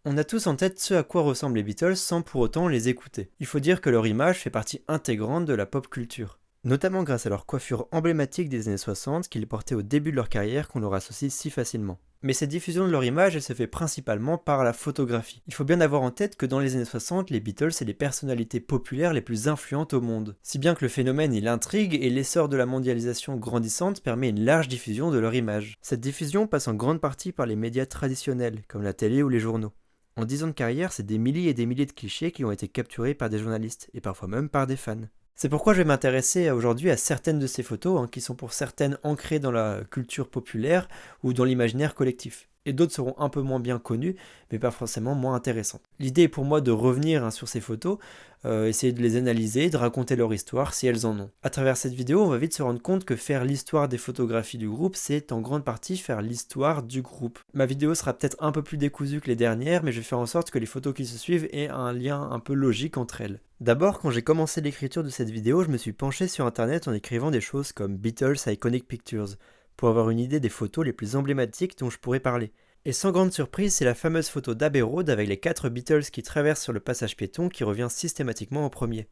On a tous en tête ce à quoi ressemblent les Beatles sans pour autant les écouter. Il faut dire que leur image fait partie intégrante de la pop culture. Notamment grâce à leur coiffure emblématique des années 60 qu'ils portaient au début de leur carrière qu'on leur associe si facilement. Mais cette diffusion de leur image, elle se fait principalement par la photographie. Il faut bien avoir en tête que dans les années 60, les Beatles c'est les personnalités populaires les plus influentes au monde. Si bien que le phénomène il intrigue et l'essor de la mondialisation grandissante permet une large diffusion de leur image. Cette diffusion passe en grande partie par les médias traditionnels, comme la télé ou les journaux. En 10 ans de carrière, c'est des milliers et des milliers de clichés qui ont été capturés par des journalistes, et parfois même par des fans. C'est pourquoi je vais m'intéresser aujourd'hui à certaines de ces photos, qui sont pour certaines ancrées dans la culture populaire ou dans l'imaginaire collectif. Et d'autres seront un peu moins bien connues, mais pas forcément moins intéressantes. L'idée est pour moi de revenir sur ces photos, essayer de les analyser, de raconter leur histoire si elles en ont. À travers cette vidéo, on va vite se rendre compte que faire l'histoire des photographies du groupe, c'est en grande partie faire l'histoire du groupe. Ma vidéo sera peut-être un peu plus décousue que les dernières, mais je vais faire en sorte que les photos qui se suivent aient un lien un peu logique entre elles. D'abord, quand j'ai commencé l'écriture de cette vidéo, je me suis penché sur internet en écrivant des choses comme Beatles Iconic Pictures, pour avoir une idée des photos les plus emblématiques dont je pourrais parler. Et sans grande surprise, c'est la fameuse photo d'Abbey Road avec les 4 Beatles qui traversent sur le passage piéton qui revient systématiquement en premier.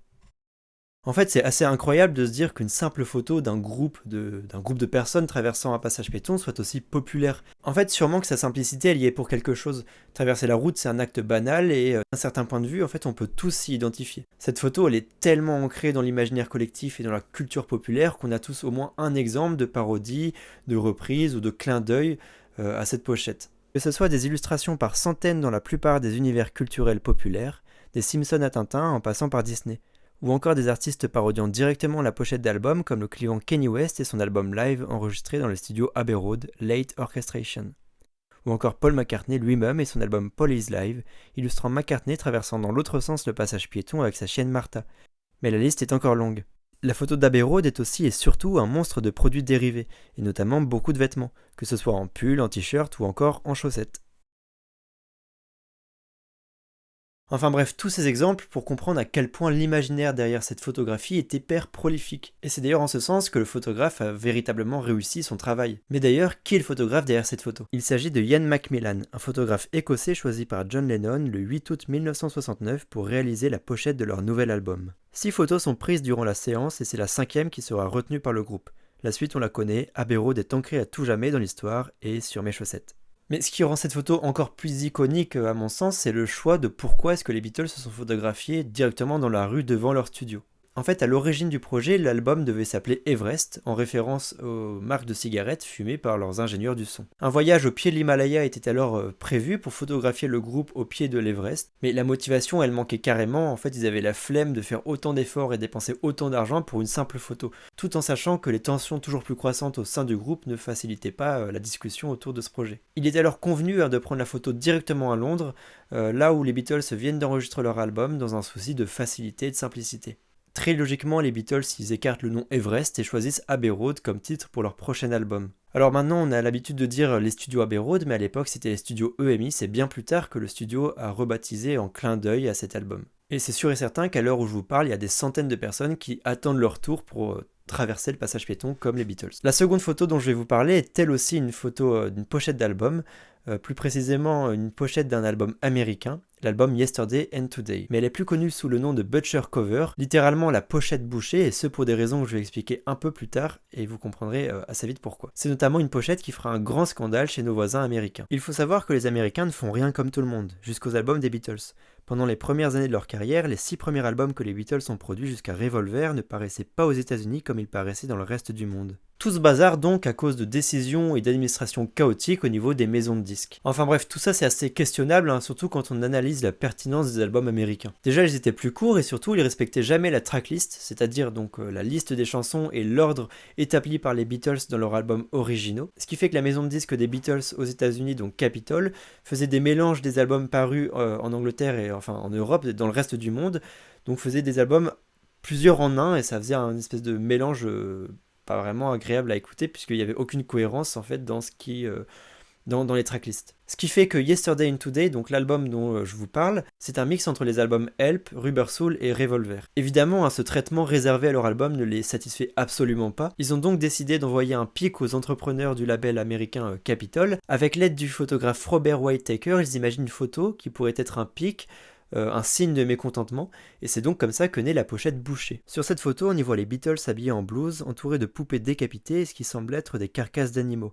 En fait, c'est assez incroyable de se dire qu'une simple photo d'un groupe de personnes traversant un passage piéton soit aussi populaire. En fait, sûrement que sa simplicité, elle y est pour quelque chose. Traverser la route, c'est un acte banal et d'un certain point de vue, en fait, on peut tous s'y identifier. Cette photo, elle est tellement ancrée dans l'imaginaire collectif et dans la culture populaire qu'on a tous au moins un exemple de parodie, de reprise ou de clin d'œil à cette pochette. Que ce soit des illustrations par centaines dans la plupart des univers culturels populaires, des Simpsons à Tintin en passant par Disney, ou encore des artistes parodiant directement la pochette d'albums comme le client Kanye West et son album live enregistré dans le studio Abbey Road, Late Orchestration. Ou encore Paul McCartney lui-même et son album Paul is Live, illustrant McCartney traversant dans l'autre sens le passage piéton avec sa chienne Martha. Mais la liste est encore longue. La photo d'Abbey Road est aussi et surtout un monstre de produits dérivés, et notamment beaucoup de vêtements, que ce soit en pull, en t-shirt ou encore en chaussettes. Enfin bref, tous ces exemples pour comprendre à quel point l'imaginaire derrière cette photographie est hyper prolifique. Et c'est d'ailleurs en ce sens que le photographe a véritablement réussi son travail. Mais d'ailleurs, qui est le photographe derrière cette photo? Il s'agit de Ian Macmillan, un photographe écossais choisi par John Lennon le 8 août 1969 pour réaliser la pochette de leur nouvel album. 6 photos sont prises durant la séance et c'est la 5e qui sera retenue par le groupe. La suite on la connaît, Abbey Road est ancré à tout jamais dans l'histoire et sur mes chaussettes. Mais ce qui rend cette photo encore plus iconique à mon sens, c'est le choix de pourquoi est-ce que les Beatles se sont photographiés directement dans la rue devant leur studio. En fait, à l'origine du projet, l'album devait s'appeler Everest, en référence aux marques de cigarettes fumées par leurs ingénieurs du son. Un voyage au pied de l'Himalaya était alors prévu pour photographier le groupe au pied de l'Everest, mais la motivation, elle manquait carrément. En fait, ils avaient la flemme de faire autant d'efforts et dépenser autant d'argent pour une simple photo, tout en sachant que les tensions toujours plus croissantes au sein du groupe ne facilitaient pas la discussion autour de ce projet. Il est alors convenu de prendre la photo directement à Londres, là où les Beatles viennent d'enregistrer leur album, dans un souci de facilité et de simplicité. Très logiquement, les Beatles ils écartent le nom Everest et choisissent Abbey Road comme titre pour leur prochain album. Alors maintenant, on a l'habitude de dire les studios Abbey Road, mais à l'époque c'était les studios EMI, c'est bien plus tard que le studio a rebaptisé en clin d'œil à cet album. Et c'est sûr et certain qu'à l'heure où je vous parle, il y a des centaines de personnes qui attendent leur tour pour traverser le passage piéton comme les Beatles. La seconde photo dont je vais vous parler est elle aussi une photo d'une pochette d'album, plus précisément une pochette d'un album américain, l'album Yesterday and Today. Mais elle est plus connue sous le nom de Butcher Cover, littéralement la pochette bouchée, et ce pour des raisons que je vais expliquer un peu plus tard, et vous comprendrez assez vite pourquoi. C'est notamment une pochette qui fera un grand scandale chez nos voisins américains. Il faut savoir que les Américains ne font rien comme tout le monde, jusqu'aux albums des Beatles. Pendant les premières années de leur carrière, les 6 premiers albums que les Beatles ont produits jusqu'à Revolver ne paraissaient pas aux États-Unis comme ils paraissaient dans le reste du monde. Tout ce bazar donc à cause de décisions et d'administrations chaotiques au niveau des maisons de disques. Enfin bref, tout ça c'est assez questionnable, surtout quand on analyse la pertinence des albums américains. Déjà ils étaient plus courts et surtout ils respectaient jamais la tracklist, c'est-à-dire donc la liste des chansons et l'ordre établi par les Beatles dans leurs albums originaux. Ce qui fait que la maison de disques des Beatles aux États-Unis, donc Capitol, faisait des mélanges des albums parus en Angleterre et enfin en Europe et dans le reste du monde, donc faisait des albums plusieurs en un et ça faisait un espèce de mélange pas vraiment agréable à écouter puisqu'il n'y avait aucune cohérence en fait dans ce qui dans les tracklists. Ce qui fait que Yesterday and Today, donc l'album dont je vous parle, c'est un mix entre les albums Help, Rubber Soul et Revolver. Évidemment, ce traitement réservé à leur album ne les satisfait absolument pas. Ils ont donc décidé d'envoyer un pic aux entrepreneurs du label américain Capitol. Avec l'aide du photographe Robert Whittaker, ils imaginent une photo qui pourrait être un pic, un signe de mécontentement, et c'est donc comme ça que naît la pochette bouchée. Sur cette photo, on y voit les Beatles habillés en blues, entourés de poupées décapitées et ce qui semble être des carcasses d'animaux.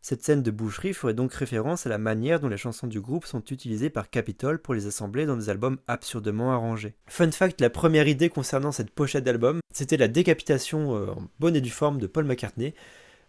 Cette scène de boucherie ferait donc référence à la manière dont les chansons du groupe sont utilisées par Capitol pour les assembler dans des albums absurdement arrangés. Fun fact, la première idée concernant cette pochette d'album, c'était la décapitation en bonne et due forme de Paul McCartney,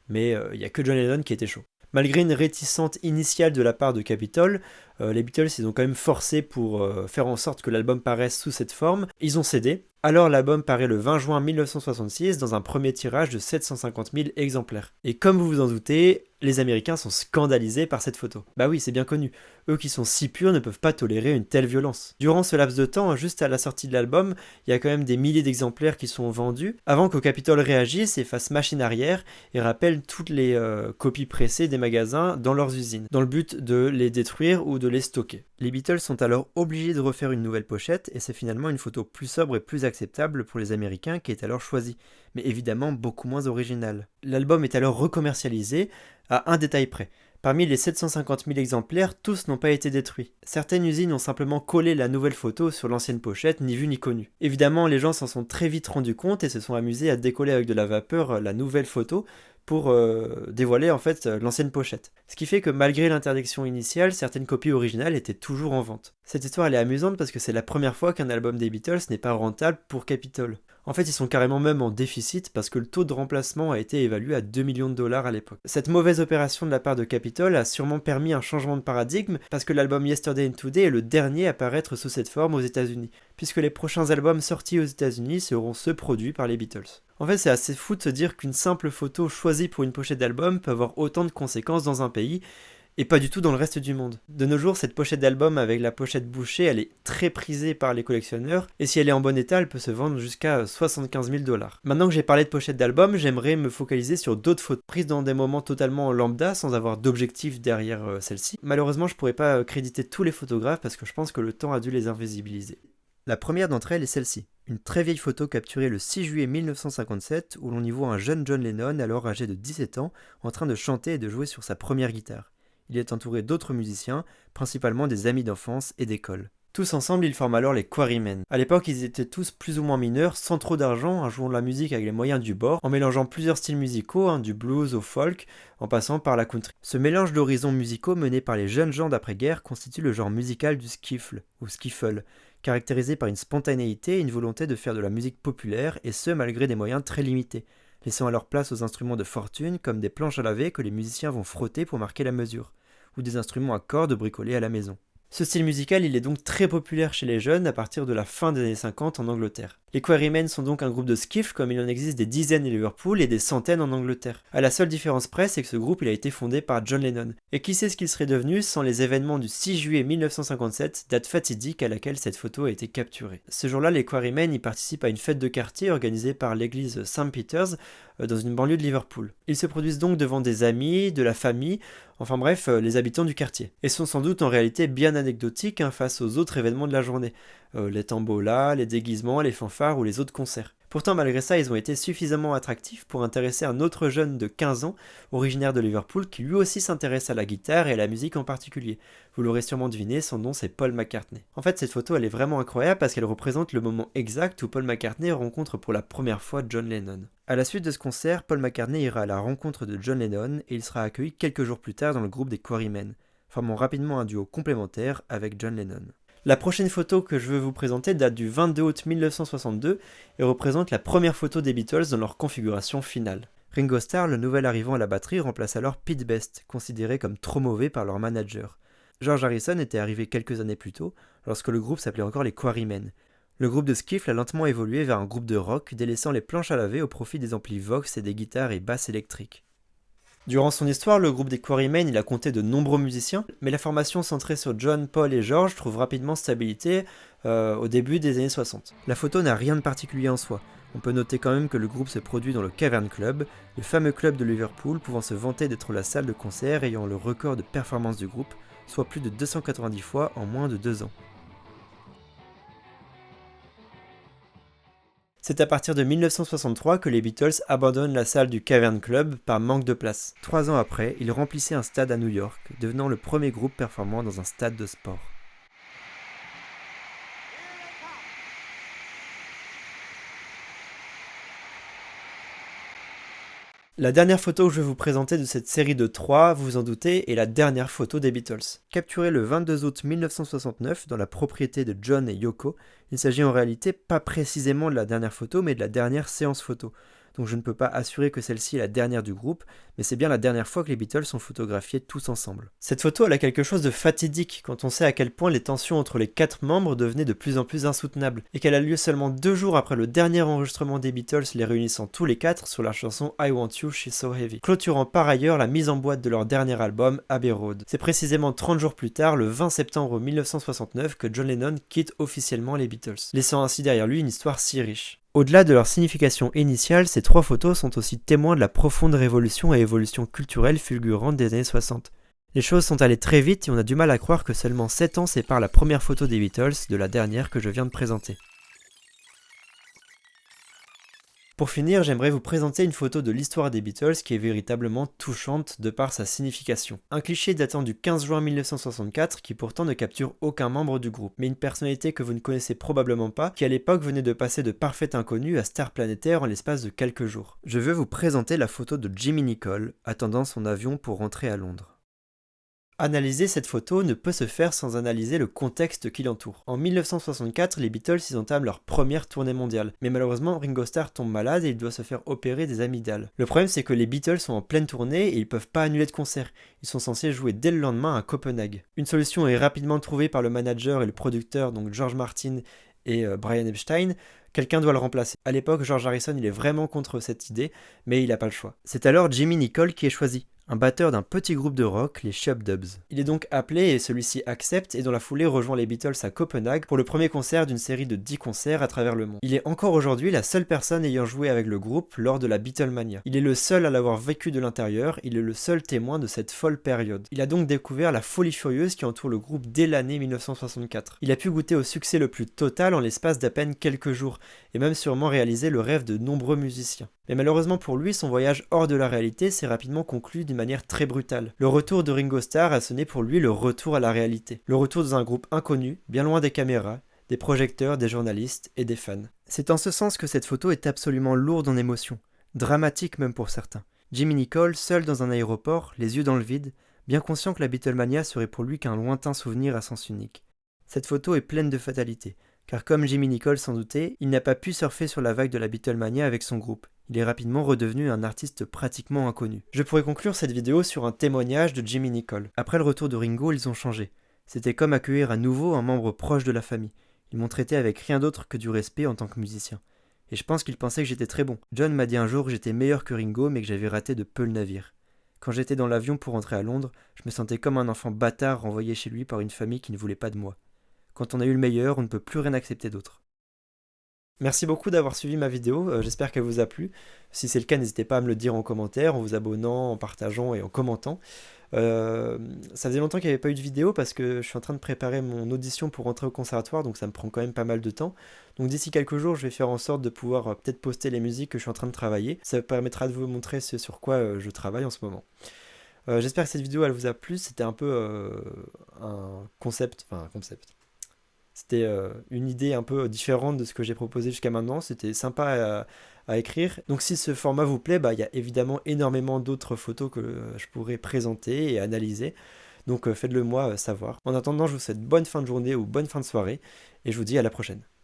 mais il n'y a que John Lennon qui était chaud. Malgré une réticence initiale de la part de Capitol, les Beatles ils ont quand même forcé pour faire en sorte que l'album paraisse sous cette forme. Ils ont cédé. Alors l'album paraît le 20 juin 1966 dans un premier tirage de 750 000 exemplaires. Et comme vous vous en doutez, les Américains sont scandalisés par cette photo. Bah oui, c'est bien connu. Eux qui sont si purs ne peuvent pas tolérer une telle violence. Durant ce laps de temps, juste à la sortie de l'album, il y a quand même des milliers d'exemplaires qui sont vendus, avant qu'au Capitole réagisse et fasse machine arrière et rappelle toutes les copies pressées des magasins dans leurs usines, dans le but de les détruire ou de les stocker. Les Beatles sont alors obligés de refaire une nouvelle pochette et c'est finalement une photo plus sobre et plus acceptable pour les Américains qui est alors choisie, mais évidemment beaucoup moins originale. L'album est alors recommercialisé à un détail près. Parmi les 750 000 exemplaires, tous n'ont pas été détruits. Certaines usines ont simplement collé la nouvelle photo sur l'ancienne pochette, ni vue ni connue. Évidemment, les gens s'en sont très vite rendus compte et se sont amusés à décoller avec de la vapeur la nouvelle photo pour dévoiler en fait l'ancienne pochette. Ce qui fait que malgré l'interdiction initiale, certaines copies originales étaient toujours en vente. Cette histoire elle est amusante parce que c'est la première fois qu'un album des Beatles n'est pas rentable pour Capitol. En fait, ils sont carrément même en déficit parce que le taux de remplacement a été évalué à 2 millions de dollars à l'époque. Cette mauvaise opération de la part de Capitol a sûrement permis un changement de paradigme parce que l'album Yesterday and Today est le dernier à paraître sous cette forme aux États-Unis, puisque les prochains albums sortis aux États-Unis seront ceux produits par les Beatles. En fait, c'est assez fou de se dire qu'une simple photo choisie pour une pochette d'album peut avoir autant de conséquences dans un pays, et pas du tout dans le reste du monde. De nos jours, cette pochette d'album avec la pochette bouchée, elle est très prisée par les collectionneurs, et si elle est en bon état, elle peut se vendre jusqu'à 75 000 $. Maintenant que j'ai parlé de pochette d'album, j'aimerais me focaliser sur d'autres photos prises dans des moments totalement lambda, sans avoir d'objectif derrière celle-ci. Malheureusement, je pourrais pas créditer tous les photographes parce que je pense que le temps a dû les invisibiliser. La première d'entre elles est celle-ci, une très vieille photo capturée le 6 juillet 1957 où l'on y voit un jeune John Lennon, alors âgé de 17 ans, en train de chanter et de jouer sur sa première guitare. Il est entouré d'autres musiciens, principalement des amis d'enfance et d'école. Tous ensemble, ils forment alors les Quarrymen. À l'époque, ils étaient tous plus ou moins mineurs, sans trop d'argent, en jouant de la musique avec les moyens du bord, en mélangeant plusieurs styles musicaux, du blues au folk, en passant par la country. Ce mélange d'horizons musicaux mené par les jeunes gens d'après-guerre constitue le genre musical du skiffle, ou skiffle, caractérisé par une spontanéité et une volonté de faire de la musique populaire, et ce malgré des moyens très limités, laissant alors place aux instruments de fortune comme des planches à laver que les musiciens vont frotter pour marquer la mesure, ou des instruments à cordes bricolés à la maison. Ce style musical, il est donc très populaire chez les jeunes à partir de la fin des années 50 en Angleterre. Les Quarrymen sont donc un groupe de skiffle comme il en existe des dizaines à Liverpool et des centaines en Angleterre. À la seule différence près, c'est que ce groupe il a été fondé par John Lennon. Et qui sait ce qu'il serait devenu sans les événements du 6 juillet 1957, date fatidique à laquelle cette photo a été capturée. Ce jour-là, les Quarrymen y participent à une fête de quartier organisée par l'église St. Peter's dans une banlieue de Liverpool. Ils se produisent donc devant des amis, de la famille, enfin bref, les habitants du quartier. Et sont sans doute en réalité bien anecdotiques face aux autres événements de la journée. Les tambolas, les déguisements, les fanfares ou les autres concerts. Pourtant, malgré ça, ils ont été suffisamment attractifs pour intéresser un autre jeune de 15 ans, originaire de Liverpool, qui lui aussi s'intéresse à la guitare et à la musique en particulier. Vous l'aurez sûrement deviné, son nom c'est Paul McCartney. En fait, cette photo elle est vraiment incroyable parce qu'elle représente le moment exact où Paul McCartney rencontre pour la première fois John Lennon. À la suite de ce concert, Paul McCartney ira à la rencontre de John Lennon et il sera accueilli quelques jours plus tard dans le groupe des Quarrymen, formant rapidement un duo complémentaire avec John Lennon. La prochaine photo que je veux vous présenter date du 22 août 1962 et représente la première photo des Beatles dans leur configuration finale. Ringo Starr, le nouvel arrivant à la batterie, remplace alors Pete Best, considéré comme trop mauvais par leur manager. George Harrison était arrivé quelques années plus tôt, lorsque le groupe s'appelait encore les Quarrymen. Le groupe de skiffle a lentement évolué vers un groupe de rock, délaissant les planches à laver au profit des amplis Vox et des guitares et basses électriques. Durant son histoire, le groupe des Quarrymen il a compté de nombreux musiciens, mais la formation centrée sur John, Paul et George trouve rapidement stabilité au début des années 60. La photo n'a rien de particulier en soi. On peut noter quand même que le groupe se produit dans le Cavern Club, le fameux club de Liverpool pouvant se vanter d'être la salle de concert ayant le record de performance du groupe, soit plus de 290 fois en moins de 2 ans. C'est à partir de 1963 que les Beatles abandonnent la salle du Cavern Club par manque de place. 3 ans après, ils remplissaient un stade à New York, devenant le premier groupe performant dans un stade de sport. La dernière photo que je vais vous présenter de cette série de 3, vous vous en doutez, est la dernière photo des Beatles. Capturée le 22 août 1969 dans la propriété de John et Yoko, il s'agit en réalité pas précisément de la dernière photo, mais de la dernière séance photo. Donc je ne peux pas assurer que celle-ci est la dernière du groupe, mais c'est bien la dernière fois que les Beatles sont photographiés tous ensemble. Cette photo elle a quelque chose de fatidique quand on sait à quel point les tensions entre les 4 membres devenaient de plus en plus insoutenables, et qu'elle a lieu seulement 2 jours après le dernier enregistrement des Beatles les réunissant tous les 4 sur la chanson I Want You, She's So Heavy, clôturant par ailleurs la mise en boîte de leur dernier album, Abbey Road. C'est précisément 30 jours plus tard, le 20 septembre 1969, que John Lennon quitte officiellement les Beatles, laissant ainsi derrière lui une histoire si riche. Au-delà de leur signification initiale, ces 3 photos sont aussi témoins de la profonde révolution et évolution culturelle fulgurante des années 60. Les choses sont allées très vite et on a du mal à croire que seulement 7 ans séparent la première photo des Beatles de la dernière que je viens de présenter. Pour finir, j'aimerais vous présenter une photo de l'histoire des Beatles qui est véritablement touchante de par sa signification. Un cliché datant du 15 juin 1964 qui pourtant ne capture aucun membre du groupe, mais une personnalité que vous ne connaissez probablement pas, qui à l'époque venait de passer de parfait inconnu à star planétaire en l'espace de quelques jours. Je veux vous présenter la photo de Jimmy Nicol, attendant son avion pour rentrer à Londres. Analyser cette photo ne peut se faire sans analyser le contexte qui l'entoure. En 1964, les Beatles y entament leur première tournée mondiale, mais malheureusement Ringo Starr tombe malade et il doit se faire opérer des amygdales. Le problème c'est que les Beatles sont en pleine tournée et ils peuvent pas annuler de concert, ils sont censés jouer dès le lendemain à Copenhague. Une solution est rapidement trouvée par le manager et le producteur, donc George Martin et Brian Epstein. Quelqu'un doit le remplacer. À l'époque, George Harrison il est vraiment contre cette idée, mais il n'a pas le choix. C'est alors Jimmy Nicol qui est choisi, un batteur d'un petit groupe de rock, les Shub Dubs. Il est donc appelé et celui-ci accepte et dans la foulée rejoint les Beatles à Copenhague pour le premier concert d'une série de 10 concerts à travers le monde. Il est encore aujourd'hui la seule personne ayant joué avec le groupe lors de la Beatlemania. Il est le seul à l'avoir vécu de l'intérieur, il est le seul témoin de cette folle période. Il a donc découvert la folie furieuse qui entoure le groupe dès l'année 1964. Il a pu goûter au succès le plus total en l'espace d'à peine quelques jours, et même sûrement réaliser le rêve de nombreux musiciens. Mais malheureusement pour lui, son voyage hors de la réalité s'est rapidement conclu d'une manière très brutale. Le retour de Ringo Starr a sonné pour lui le retour à la réalité. Le retour dans un groupe inconnu, bien loin des caméras, des projecteurs, des journalistes et des fans. C'est en ce sens que cette photo est absolument lourde en émotions, dramatique même pour certains. Jimmy Nicol, seul dans un aéroport, les yeux dans le vide, bien conscient que la Beatlemania serait pour lui qu'un lointain souvenir à sens unique. Cette photo est pleine de fatalité, car comme Jimmy Nicol s'en doutait, il n'a pas pu surfer sur la vague de la Beatlemania avec son groupe. Il est rapidement redevenu un artiste pratiquement inconnu. Je pourrais conclure cette vidéo sur un témoignage de Jimmy Nicol. Après le retour de Ringo, ils ont changé. C'était comme accueillir à nouveau un membre proche de la famille. Ils m'ont traité avec rien d'autre que du respect en tant que musicien. Et je pense qu'ils pensaient que j'étais très bon. John m'a dit un jour que j'étais meilleur que Ringo, mais que j'avais raté de peu le navire. Quand j'étais dans l'avion pour rentrer à Londres, je me sentais comme un enfant bâtard renvoyé chez lui par une famille qui ne voulait pas de moi. Quand on a eu le meilleur, on ne peut plus rien accepter d'autre. Merci beaucoup d'avoir suivi ma vidéo, j'espère qu'elle vous a plu. Si c'est le cas, n'hésitez pas à me le dire en commentaire, en vous abonnant, en partageant et en commentant. Ça faisait longtemps qu'il n'y avait pas eu de vidéo parce que je suis en train de préparer mon audition pour rentrer au conservatoire, donc ça me prend quand même pas mal de temps. Donc d'ici quelques jours, je vais faire en sorte de pouvoir peut-être poster les musiques que je suis en train de travailler. Ça permettra de vous montrer ce sur quoi je travaille en ce moment. J'espère que cette vidéo elle vous a plu, c'était un peu un concept. C'était une idée un peu différente de ce que j'ai proposé jusqu'à maintenant, c'était sympa à écrire. Donc si ce format vous plaît, il y a évidemment énormément d'autres photos que je pourrais présenter et analyser. Donc faites-le moi savoir. En attendant, je vous souhaite bonne fin de journée ou bonne fin de soirée et je vous dis à la prochaine.